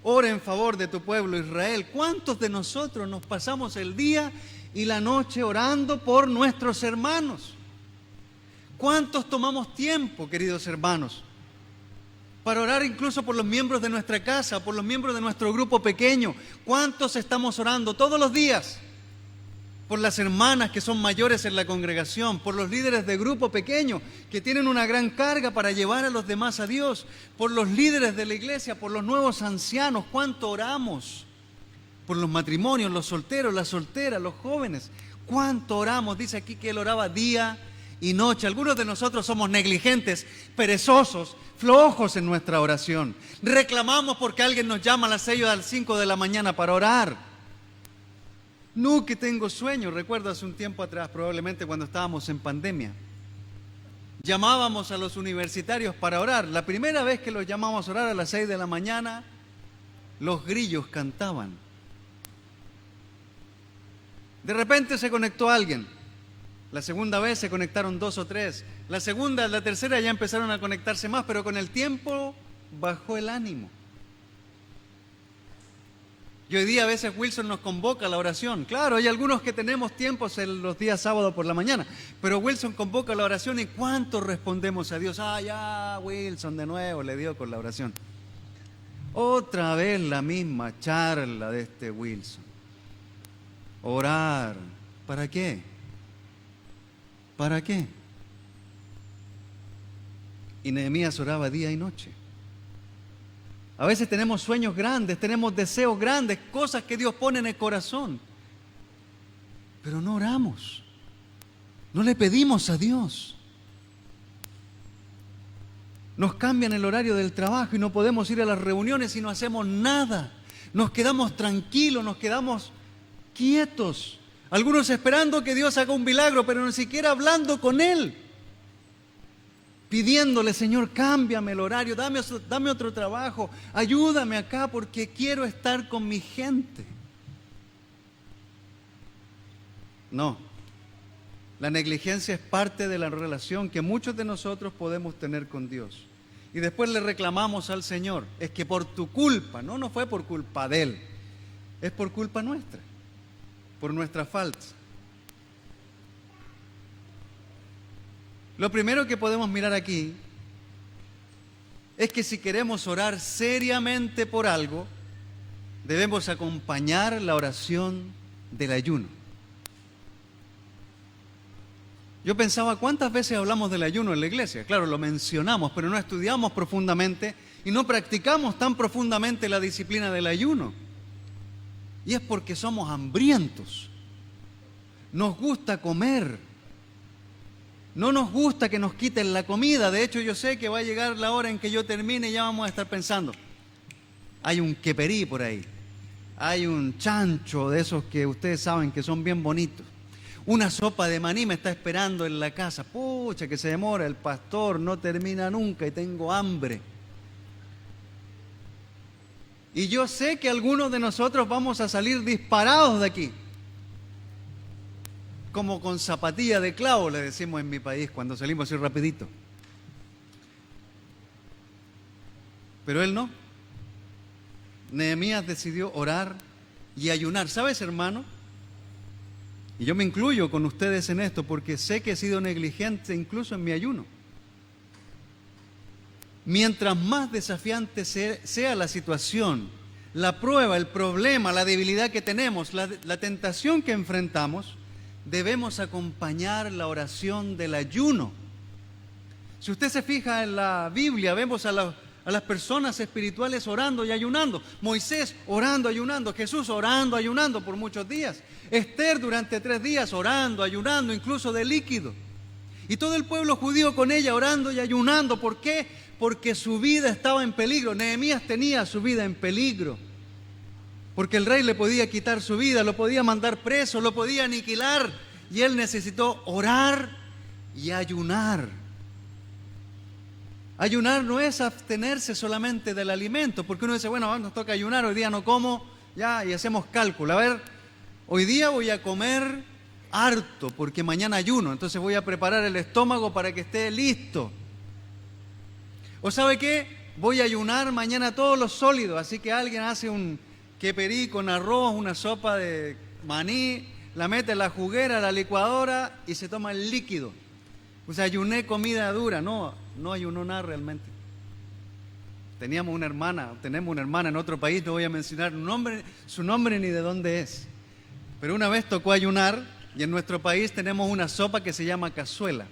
ora en favor de tu pueblo Israel. ¿Cuántos de nosotros nos pasamos el día y la noche orando por nuestros hermanos? ¿Cuántos tomamos tiempo, queridos hermanos, para orar incluso por los miembros de nuestra casa, por los miembros de nuestro grupo pequeño? ¿Cuántos estamos orando todos los días por las hermanas que son mayores en la congregación, por los líderes de grupo pequeño que tienen una gran carga para llevar a los demás a Dios, por los líderes de la iglesia, por los nuevos ancianos? ¿Cuánto oramos por los matrimonios, los solteros, las solteras, los jóvenes? ¿Cuánto oramos? Dice aquí que él oraba día y noche. Algunos de nosotros somos negligentes, perezosos, flojos en nuestra oración. Reclamamos porque alguien nos llama a las 6 o a las 5 de la mañana para orar. No, que tengo sueño. Recuerdo hace un tiempo atrás, probablemente cuando estábamos en pandemia, llamábamos a los universitarios para orar. La primera vez que los llamamos a orar a las 6 de la mañana, los grillos cantaban. De repente se conectó alguien. La segunda vez se conectaron 2 o 3. La segunda, la tercera ya empezaron a conectarse más, pero con el tiempo bajó el ánimo. Y hoy día a veces Wilson nos convoca a la oración. Claro, hay algunos que tenemos tiempos en los días sábados por la mañana, pero Wilson convoca a la oración y ¿cuánto respondemos a Dios? Ah, ya, Wilson de nuevo le dio con la oración. Otra vez la misma charla de este Wilson. Orar, ¿para qué? ¿Para qué? Y Nehemías oraba día y noche. A veces tenemos sueños grandes, tenemos deseos grandes, cosas que Dios pone en el corazón, pero no oramos, no le pedimos a Dios. Nos cambian el horario del trabajo y no podemos ir a las reuniones y no hacemos nada. Nos quedamos tranquilos, nos quedamos quietos. Algunos esperando que Dios haga un milagro, pero ni siquiera hablando con Él. Pidiéndole, Señor, cámbiame el horario, dame otro trabajo, ayúdame acá porque quiero estar con mi gente. No, la negligencia es parte de la relación que muchos de nosotros podemos tener con Dios. Y después le reclamamos al Señor, es que por tu culpa, no fue por culpa de Él, es por culpa nuestra, por nuestra falta. Lo primero que podemos mirar aquí es que si queremos orar seriamente por algo, debemos acompañar la oración del ayuno. Yo pensaba, ¿cuántas veces hablamos del ayuno en la iglesia? Claro, lo mencionamos, pero no estudiamos profundamente y no practicamos tan profundamente la disciplina del ayuno. Y es porque somos hambrientos. Nos gusta comer. No nos gusta que nos quiten la comida. De hecho, yo sé que va a llegar la hora en que yo termine y ya vamos a estar pensando. Hay un queperí por ahí. Hay un chancho de esos que ustedes saben que son bien bonitos. Una sopa de maní me está esperando en la casa. Pucha, que se demora el pastor, no termina nunca y tengo hambre. Y yo sé que algunos de nosotros vamos a salir disparados de aquí. Como con zapatilla de clavo, le decimos en mi país, cuando salimos así rapidito. Pero él no. Nehemías decidió orar y ayunar. ¿Sabes, hermano? Y yo me incluyo con ustedes en esto porque sé que he sido negligente incluso en mi ayuno. Mientras más desafiante sea la situación, la prueba, el problema, la debilidad que tenemos, la tentación que enfrentamos, debemos acompañar la oración del ayuno. Si usted se fija en la Biblia, vemos a las personas espirituales orando y ayunando. Moisés orando, ayunando. Jesús orando, ayunando por muchos días. Esther durante 3 días orando, ayunando, incluso de líquido. Y todo el pueblo judío con ella orando y ayunando. ¿Por qué? Porque su vida estaba en peligro. Nehemías tenía su vida en peligro. Porque el rey le podía quitar su vida, lo podía mandar preso, lo podía aniquilar. Y él necesitó orar y ayunar. Ayunar no es abstenerse solamente del alimento, porque uno dice, bueno, nos toca ayunar, hoy día no como, ya, y hacemos cálculo. A ver, hoy día voy a comer harto, porque mañana ayuno, entonces voy a preparar el estómago para que esté listo. ¿O sabe qué? Voy a ayunar mañana todos los sólidos, así que alguien hace un queperí con arroz, una sopa de maní, la mete en la juguera, la licuadora y se toma el líquido. O sea, ayuné comida dura, no ayunó nada realmente. Tenemos una hermana en otro país, no voy a mencionar su nombre ni de dónde es. Pero una vez tocó ayunar y en nuestro país tenemos una sopa que se llama cazuela.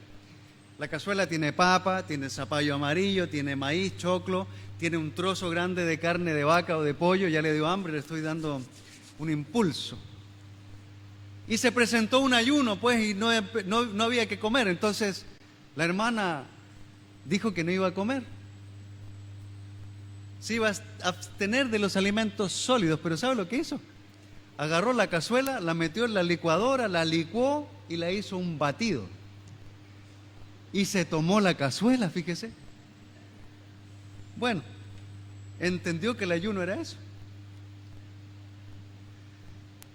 La cazuela tiene papa, tiene zapallo amarillo, tiene maíz, choclo, tiene un trozo grande de carne de vaca o de pollo, ya le dio hambre, le estoy dando un impulso. Y se presentó un ayuno, pues, y no había que comer. Entonces, la hermana dijo que no iba a comer. Se iba a abstener de los alimentos sólidos, pero ¿sabe lo que hizo? Agarró la cazuela, la metió en la licuadora, la licuó y la hizo un batido. Y se tomó la cazuela, fíjese. Bueno, entendió que el ayuno era eso.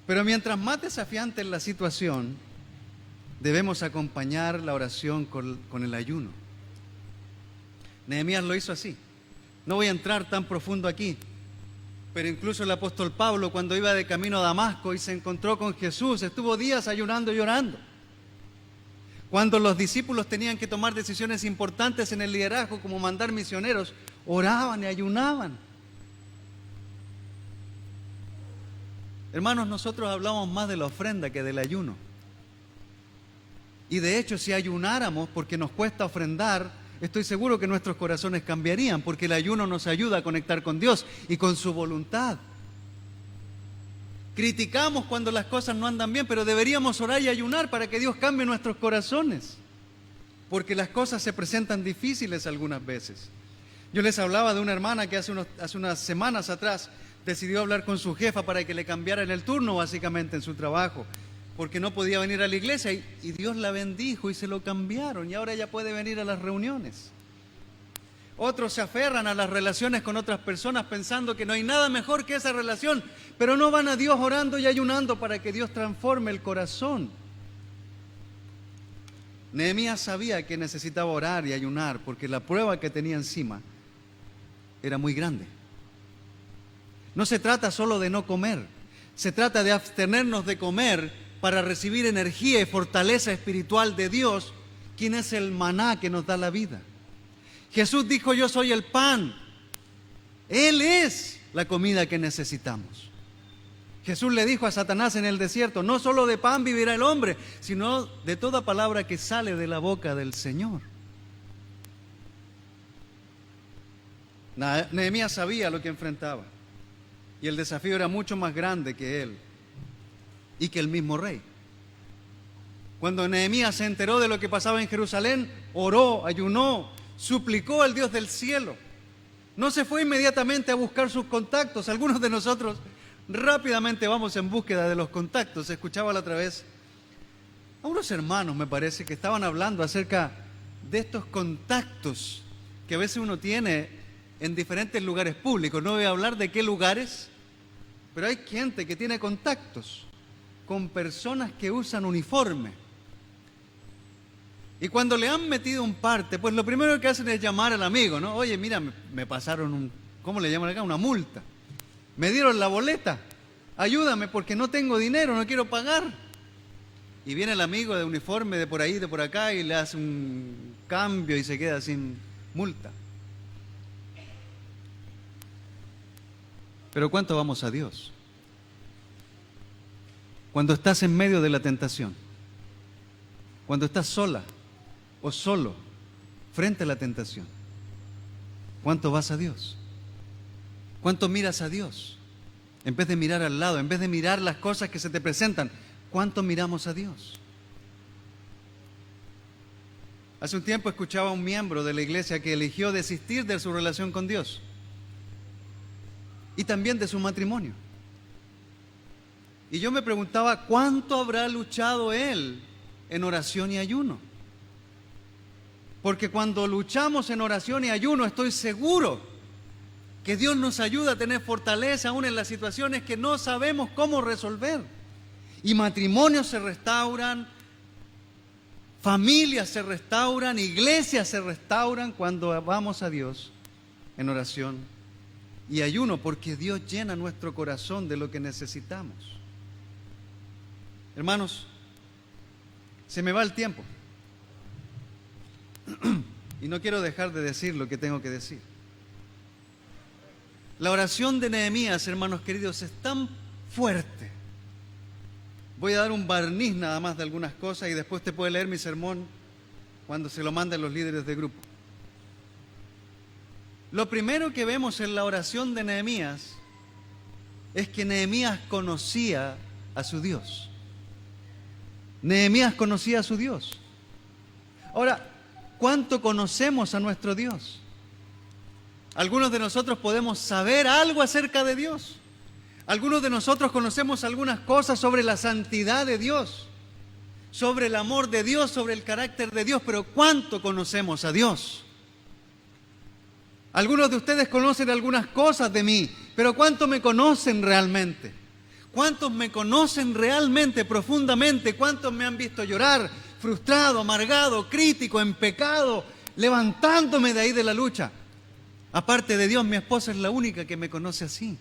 Pero mientras más desafiante es la situación, debemos acompañar la oración con el ayuno. Nehemías lo hizo así. No voy a entrar tan profundo aquí, pero incluso el apóstol Pablo, cuando iba de camino a Damasco y se encontró con Jesús, estuvo días ayunando y orando. Cuando los discípulos tenían que tomar decisiones importantes en el liderazgo, como mandar misioneros, oraban y ayunaban. Hermanos, nosotros hablamos más de la ofrenda que del ayuno. Y de hecho, si ayunáramos porque nos cuesta ofrendar, estoy seguro que nuestros corazones cambiarían, porque el ayuno nos ayuda a conectar con Dios y con su voluntad. Criticamos cuando las cosas no andan bien, pero deberíamos orar y ayunar para que Dios cambie nuestros corazones, porque las cosas se presentan difíciles algunas veces. Yo les hablaba de una hermana que hace unas semanas atrás decidió hablar con su jefa para que le cambiaran el turno básicamente en su trabajo, porque no podía venir a la iglesia y Dios la bendijo y se lo cambiaron y ahora ella puede venir a las reuniones. Otros se aferran a las relaciones con otras personas pensando que no hay nada mejor que esa relación, pero no van a Dios orando y ayunando para que Dios transforme el corazón. Nehemías sabía que necesitaba orar y ayunar porque la prueba que tenía encima era muy grande. No se trata solo de no comer, se trata de abstenernos de comer para recibir energía y fortaleza espiritual de Dios, quien es el maná que nos da la vida. Jesús dijo, yo soy el pan. Él es la comida que necesitamos. Jesús le dijo a Satanás en el desierto, no solo de pan vivirá el hombre, sino de toda palabra que sale de la boca del Señor. Nehemías sabía lo que enfrentaba y el desafío era mucho más grande que él y que el mismo rey. Cuando Nehemías se enteró de lo que pasaba en Jerusalén, oró, ayunó, suplicó al Dios del cielo. No se fue inmediatamente a buscar sus contactos. Algunos de nosotros rápidamente vamos en búsqueda de los contactos. Escuchaba la otra vez a unos hermanos, me parece, que estaban hablando acerca de estos contactos que a veces uno tiene en diferentes lugares públicos. No voy a hablar de qué lugares, pero hay gente que tiene contactos con personas que usan uniforme. Y cuando le han metido un parte, pues lo primero que hacen es llamar al amigo, ¿no? Oye, mira, me pasaron ¿cómo le llaman acá? Una multa. Me dieron la boleta. Ayúdame porque no tengo dinero, no quiero pagar. Y viene el amigo de uniforme de por ahí, de por acá, y le hace un cambio y se queda sin multa. Pero ¿cuánto vamos a Dios? Cuando estás en medio de la tentación, cuando estás sola o solo frente a la tentación, ¿cuánto vas a Dios? ¿Cuánto miras a Dios? En vez de mirar al lado, en vez de mirar las cosas que se te presentan, ¿cuánto miramos a Dios? Hace un tiempo escuchaba a un miembro de la iglesia que eligió desistir de su relación con Dios y también de su matrimonio. Y yo me preguntaba, ¿cuánto habrá luchado él en oración y ayuno? Porque cuando luchamos en oración y ayuno, estoy seguro que Dios nos ayuda a tener fortaleza aún en las situaciones que no sabemos cómo resolver. Y matrimonios se restauran, familias se restauran, iglesias se restauran cuando vamos a Dios en oración y ayuno, porque Dios llena nuestro corazón de lo que necesitamos. Hermanos, se me va el tiempo y no quiero dejar de decir lo que tengo que decir. La oración de Nehemías, hermanos queridos, es tan fuerte. Voy a dar un barniz nada más de algunas cosas y después te puede leer mi sermón cuando se lo manden los líderes de grupo. Lo primero que vemos en la oración de Nehemías es que Nehemías conocía a su Dios. Nehemías conocía a su Dios. Ahora, ¿cuánto conocemos a nuestro Dios? Algunos de nosotros podemos saber algo acerca de Dios. Algunos de nosotros conocemos algunas cosas sobre la santidad de Dios, sobre el amor de Dios, sobre el carácter de Dios, pero ¿cuánto conocemos a Dios? Algunos de ustedes conocen algunas cosas de mí, pero ¿cuánto me conocen realmente? ¿Cuántos me conocen realmente, profundamente? ¿Cuántos me han visto llorar, frustrado, amargado, crítico, en pecado, levantándome de ahí de la lucha? Aparte de Dios, mi esposa es la única que me conoce así.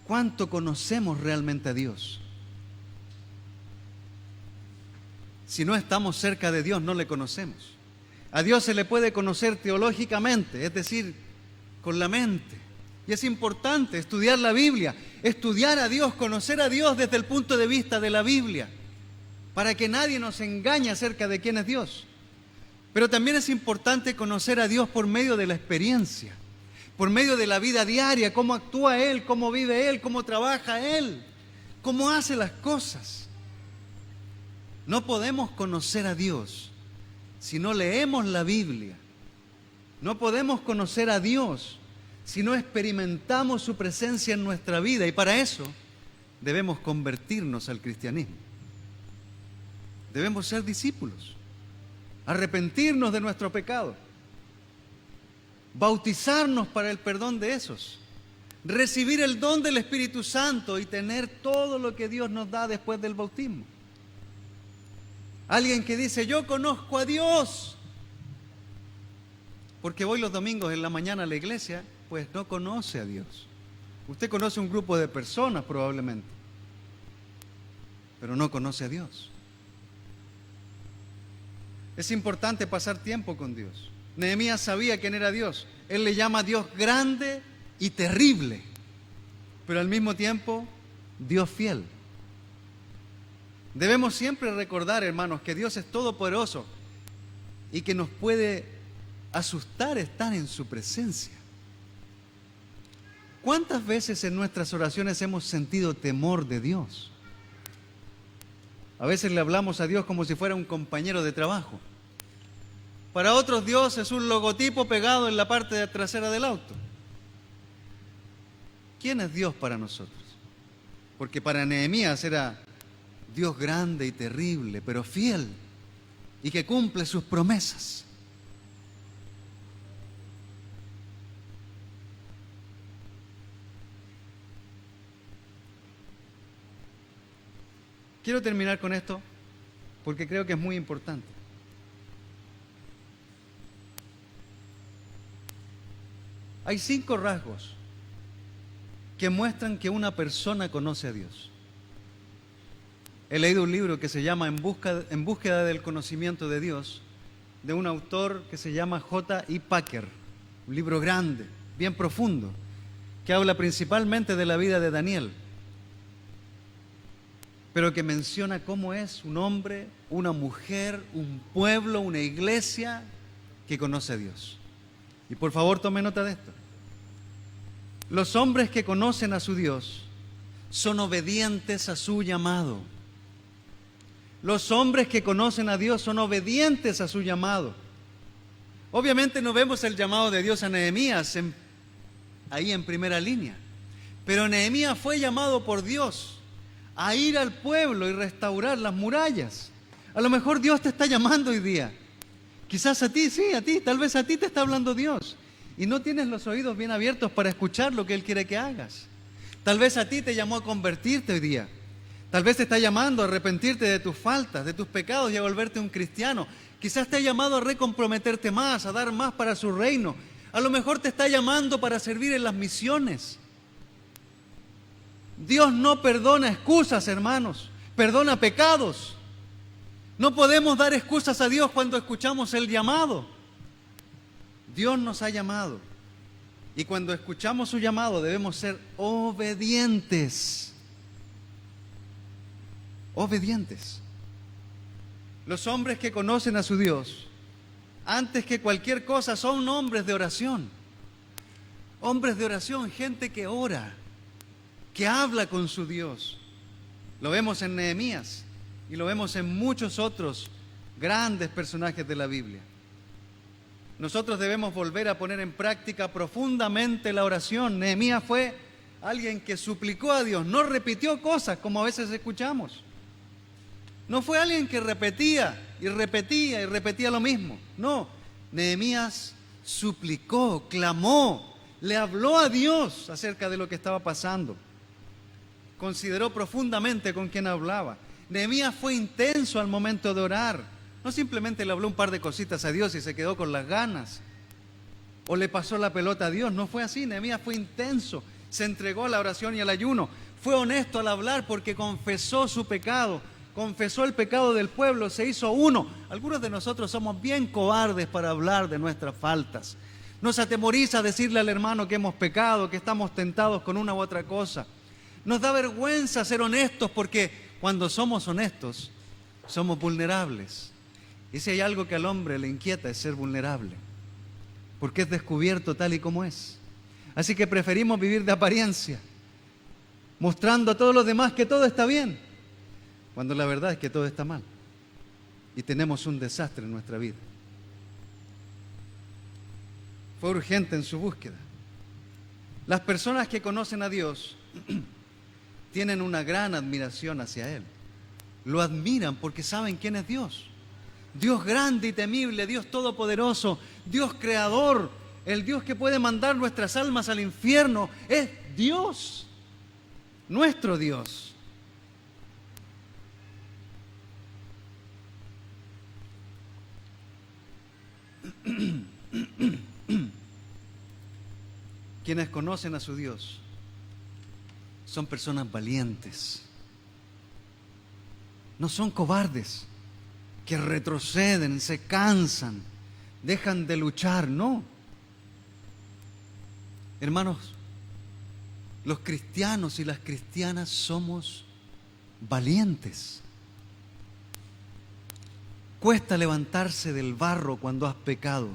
¿Cuánto conocemos realmente a Dios? Si no estamos cerca de Dios, no le conocemos. A Dios se le puede conocer teológicamente, es decir, con la mente. Y es importante estudiar la Biblia, estudiar a Dios, conocer a Dios desde el punto de vista de la Biblia, para que nadie nos engañe acerca de quién es Dios. Pero también es importante conocer a Dios por medio de la experiencia, por medio de la vida diaria, cómo actúa Él, cómo vive Él, cómo trabaja Él, cómo hace las cosas. No podemos conocer a Dios si no leemos la Biblia. No podemos conocer a Dios si no experimentamos su presencia en nuestra vida. Y para eso debemos convertirnos al cristianismo. Debemos ser discípulos, arrepentirnos de nuestro pecado, bautizarnos para el perdón de esos, recibir el don del Espíritu Santo y tener todo lo que Dios nos da después del bautismo. Alguien que dice, yo conozco a Dios, porque voy los domingos en la mañana a la iglesia, pues no conoce a Dios. Usted conoce un grupo de personas probablemente, pero no conoce a Dios. Es importante pasar tiempo con Dios. Nehemías sabía quién era Dios. Él le llama a Dios grande y terrible, pero al mismo tiempo Dios fiel. Debemos siempre recordar, hermanos, que Dios es todopoderoso y que nos puede asustar estar en su presencia. ¿Cuántas veces en nuestras oraciones hemos sentido temor de Dios? A veces le hablamos a Dios como si fuera un compañero de trabajo. Para otros Dios es un logotipo pegado en la parte trasera del auto. ¿Quién es Dios para nosotros? Porque para Nehemías era Dios grande y terrible, pero fiel y que cumple sus promesas. Quiero terminar con esto porque creo que es muy importante. Hay 5 rasgos que muestran que una persona conoce a Dios. He leído un libro que se llama En búsqueda del conocimiento de Dios, de un autor que se llama J.I. Packer, un libro grande, bien profundo, que habla principalmente de la vida de Daniel, pero que menciona cómo es un hombre, una mujer, un pueblo, una iglesia que conoce a Dios. Y por favor tome nota de esto. Los hombres que conocen a su Dios son obedientes a su llamado. Los hombres que conocen a Dios son obedientes a su llamado. Obviamente no vemos el llamado de Dios a Nehemías ahí en primera línea, pero Nehemías fue llamado por Dios a ir al pueblo y restaurar las murallas, A lo mejor Dios te está llamando hoy día. Quizás a ti, sí, a ti, tal vez a ti te está hablando Dios. Y no tienes los oídos bien abiertos para escuchar lo que Él quiere que hagas. Tal vez a ti te llamó a convertirte hoy día. Tal vez te está llamando a arrepentirte de tus faltas, de tus pecados y a volverte un cristiano. Quizás te ha llamado a recomprometerte más, a dar más para su reino. A lo mejor te está llamando para servir en las misiones. Dios no perdona excusas, hermanos. Perdona pecados. No podemos dar excusas a Dios cuando escuchamos el llamado. Dios nos ha llamado. Y cuando escuchamos su llamado debemos ser obedientes. Obedientes. Los hombres que conocen a su Dios, antes que cualquier cosa, son hombres de oración. Hombres de oración, gente que ora, que habla con su Dios. Lo vemos en Nehemías y lo vemos en muchos otros grandes personajes de la Biblia. Nosotros debemos volver a poner en práctica profundamente la oración. Nehemías fue alguien que suplicó a Dios, no repitió cosas como a veces escuchamos. No fue alguien que repetía y repetía y repetía lo mismo. No, Nehemías suplicó, clamó, le habló a Dios acerca de lo que estaba pasando. Consideró profundamente con quién hablaba. Nehemías fue intenso al momento de orar. No simplemente le habló un par de cositas a Dios y se quedó con las ganas. O le pasó la pelota a Dios. No fue así. Nehemías fue intenso. Se entregó a la oración y al ayuno. Fue honesto al hablar porque confesó su pecado. Confesó el pecado del pueblo, se hizo uno. Algunos de nosotros somos bien cobardes para hablar de nuestras faltas. Nos atemoriza decirle al hermano que hemos pecado, que estamos tentados con una u otra cosa. Nos da vergüenza ser honestos porque cuando somos honestos, somos vulnerables. Y si hay algo que al hombre le inquieta es ser vulnerable, porque es descubierto tal y como es. Así que preferimos vivir de apariencia, mostrando a todos los demás que todo está bien, cuando la verdad es que todo está mal y tenemos un desastre en nuestra vida. Fue urgente en su búsqueda. Las personas que conocen a Dios tienen una gran admiración hacia Él. Lo admiran porque saben quién es Dios. Dios grande y temible, Dios todopoderoso, Dios creador, el Dios que puede mandar nuestras almas al infierno. Es Dios, nuestro Dios. Quienes conocen a su Dios son personas valientes, no son cobardes que retroceden, se cansan, dejan de luchar, no. Hermanos, los cristianos y las cristianas somos valientes. Cuesta levantarse del barro cuando has pecado,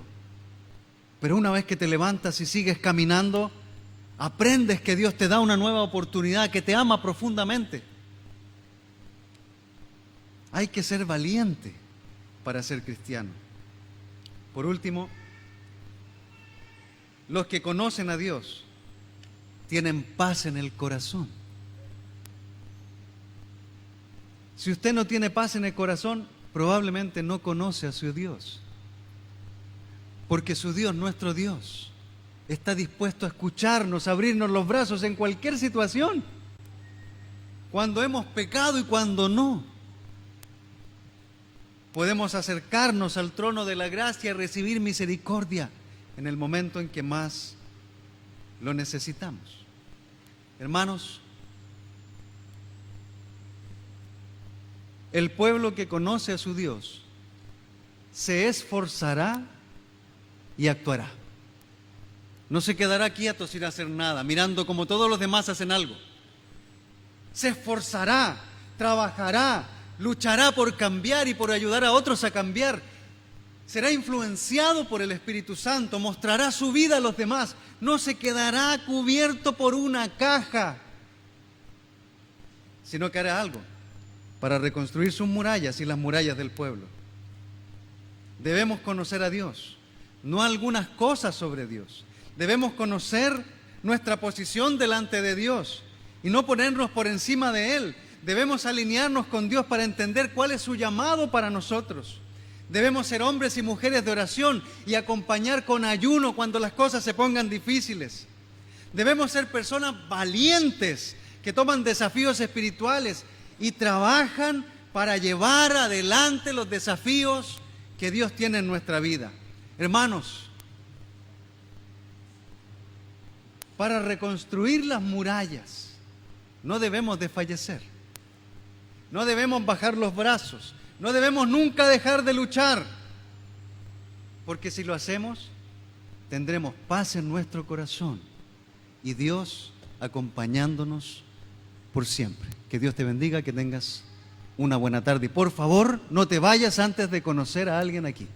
pero una vez que te levantas y sigues caminando, aprendes que Dios te da una nueva oportunidad, que te ama profundamente. Hay que ser valiente para ser cristiano. Por último, los que conocen a Dios tienen paz en el corazón. Si usted no tiene paz en el corazón, probablemente no conoce a su Dios. Porque su Dios, nuestro Dios, está dispuesto a escucharnos, a abrirnos los brazos en cualquier situación. Cuando hemos pecado y cuando no. Podemos acercarnos al trono de la gracia y recibir misericordia en el momento en que más lo necesitamos. Hermanos, el pueblo que conoce a su Dios se esforzará y actuará. No se quedará quieto sin hacer nada, mirando como todos los demás hacen algo. Se esforzará, trabajará, luchará por cambiar y por ayudar a otros a cambiar. Será influenciado por el Espíritu Santo, mostrará su vida a los demás. No se quedará cubierto por una caja, sino que hará algo para reconstruir sus murallas y las murallas del pueblo. Debemos conocer a Dios, no algunas cosas sobre Dios. Debemos conocer nuestra posición delante de Dios y no ponernos por encima de Él. Debemos alinearnos con Dios para entender cuál es su llamado para nosotros. Debemos ser hombres y mujeres de oración y acompañar con ayuno cuando las cosas se pongan difíciles. Debemos ser personas valientes que toman desafíos espirituales y trabajan para llevar adelante los desafíos que Dios tiene en nuestra vida. Hermanos, para reconstruir las murallas no debemos desfallecer, no debemos bajar los brazos, no debemos nunca dejar de luchar, porque si lo hacemos, tendremos paz en nuestro corazón y Dios acompañándonos por siempre. Que Dios te bendiga, que tengas una buena tarde. Y por favor, no te vayas antes de conocer a alguien aquí.